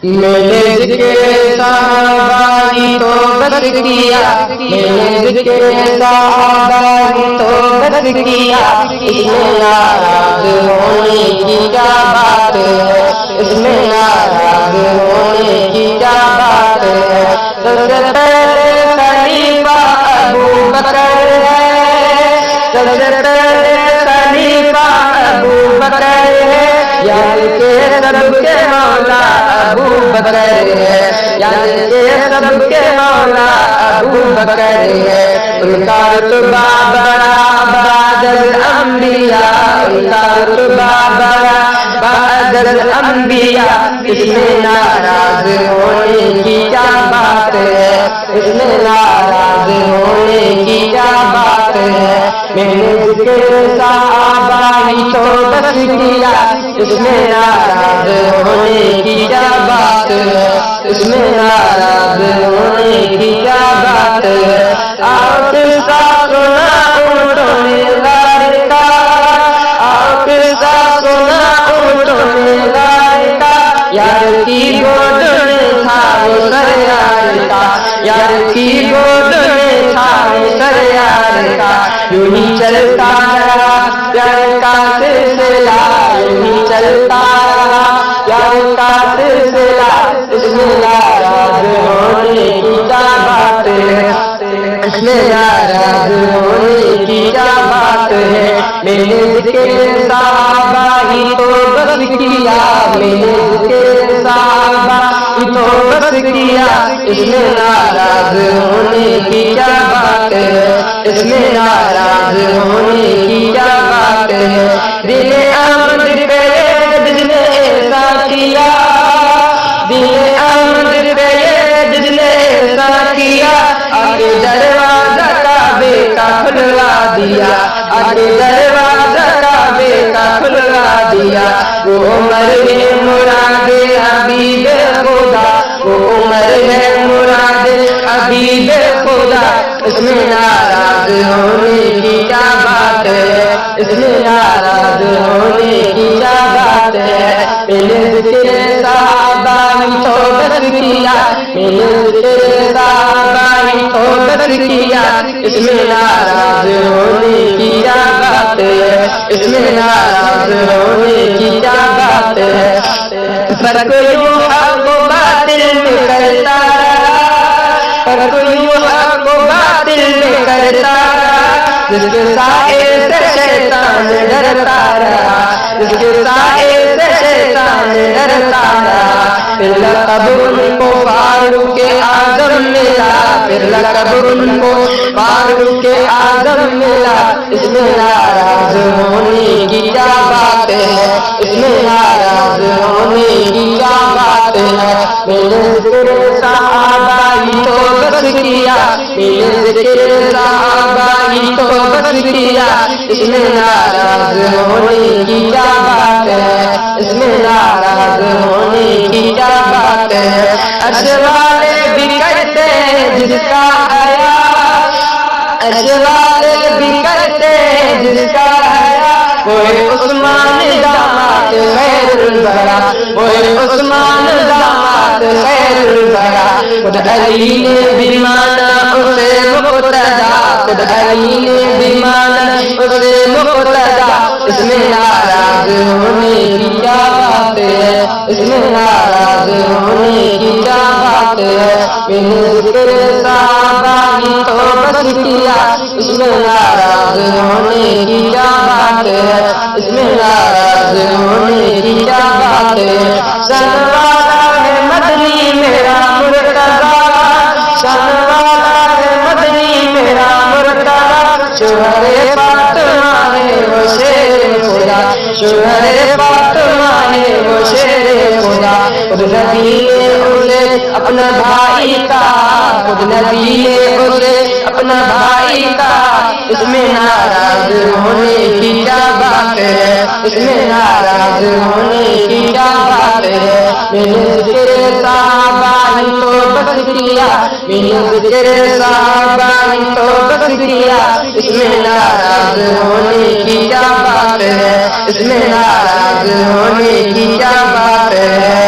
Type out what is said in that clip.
मैंने ज़िक्र सहाबा की तो बस किया, मैंने ज़िक्र सहाबा की तो बस किया, इसमें नाराज होने की क्या बात है, इसमें नाराज होने की क्या बात है। सबसे पहले खलीफा अबू बकर है, सबसे पहले खलीफा अबू बकर है, याद के सबके मौला अबू बकर है, याद के सबके मौला अबू बकर है। उनका रुतबा बड़ा बादल अंबिया, उनका रुतबा बड़ा बादल अंबिया, इसमें नाराज होने की क्या बात है, इसमें नाराज होने की क्या बात है। मैंने ज़िक्र सहाबा ही तो बस किया, इसमें नाराज होने की क्या बात है, इसमें नाराज होने की क्या बात है। आप सुना ऊँटों में गाय का, आप सुना ऊँटों में गाय का, यार की गोद में था वो सर यार का, यार की गोद में था वो सर यार का। यूं ही चलता रहा प्यार का सिलसिला, यूं ही चलता रहा प्यार का सिलसिला, इसमें नाराज होने की क्या बात है, इसमें नाराज होने की क्या बात है। मैंने ज़िक्र सहाबा ही तो बस किया, मैंने ज़िक्र सहाबा ही तो बस किया, इसमें नाराज होने की क्या बात है, इसमें नाराज होने की क्या बात है। दिल अहमद पे जिसने ऐसा किया, दिल अहमद पे जिसने ऐसा किया, आगे दरवाजा काबे का खुलवा दिया, आगे दरवाजा काबे का खुलवा दिया। वो उमर है मुरादे हबीब खुदा, वो उमर है मुरादे हबीब खुदा, इसमें नाराज होने की क्या बात है, इसमें नाराज होने की क्या बात है। मैंने ज़िक्र सहाबा ही तो बस किया, मैंने ज़िक्र सहाबा ही तो बस किया, इसमें नाराज होने की क्या बात है, इसमें नाराज होने की क्या बात है। फर्क यूं हक़ बातिल में करता रहा, फर्क यूं हक़ बातिल में करता रहा, जिसके साए से शैतान डरता रहा, जिसके साए से शैतान डरता रहा। फिर लक़ब उनको फारूक़ आज़म मिला, फिर लक़ब उनको फारूक़ आज़म मिला, इसमें नाराज होने की क्या बात है, इसमें नाराज होने की क्या बात है। मैंने ज़िक्र सहाबा ही तो बस किया, मैंने ज़िक्र सहाबा ही तो बस किया, इसमें नाराज होने की क्या बात है, इसमें नाराज होने की क्या बात है। अशवाले भी करते हैं जिसका हया, अशवाले भी करते हैं जिसका हया, कोई उस्मान दामाद खैरुल बरा, कोई उस्मान दामाद खैरुल बरा। खुद अली ने भी माना उसे मुक़्तदा, खुद अली ने भी माना उसे मुक़्तदा, इसमें नाराज होने की क्या बात है, इसमें नाराज होने की क्या बात है। मैंने ज़िक्र सहाबा ही तो बस किया, इसमें नाराज होने की क्या बात है, इसमें नाराज होने की क्या बात है। सनवाला है मदनी मेरा मुर्तज़ा, सनवाला है मदनी मेरा मुर्तज़ा, शोहरे फातिमा है वो शेरे खुदा, शोहरे फातिमा है वो शेरे खुदा। खुद नबी ने उसे अपना भाई का, खुद नबी ने उसे अपना भाई का, इसमें नाराज होने की क्या बात है, इसमें नाराज होने की क्या बात है। मैंने ज़िक्र सहाबा ही तो बस किया, मैंने ज़िक्र सहाबा ही तो बस किया, इसमें नाराज होने की क्या बात है, इसमें नाराज होने की क्या बात है।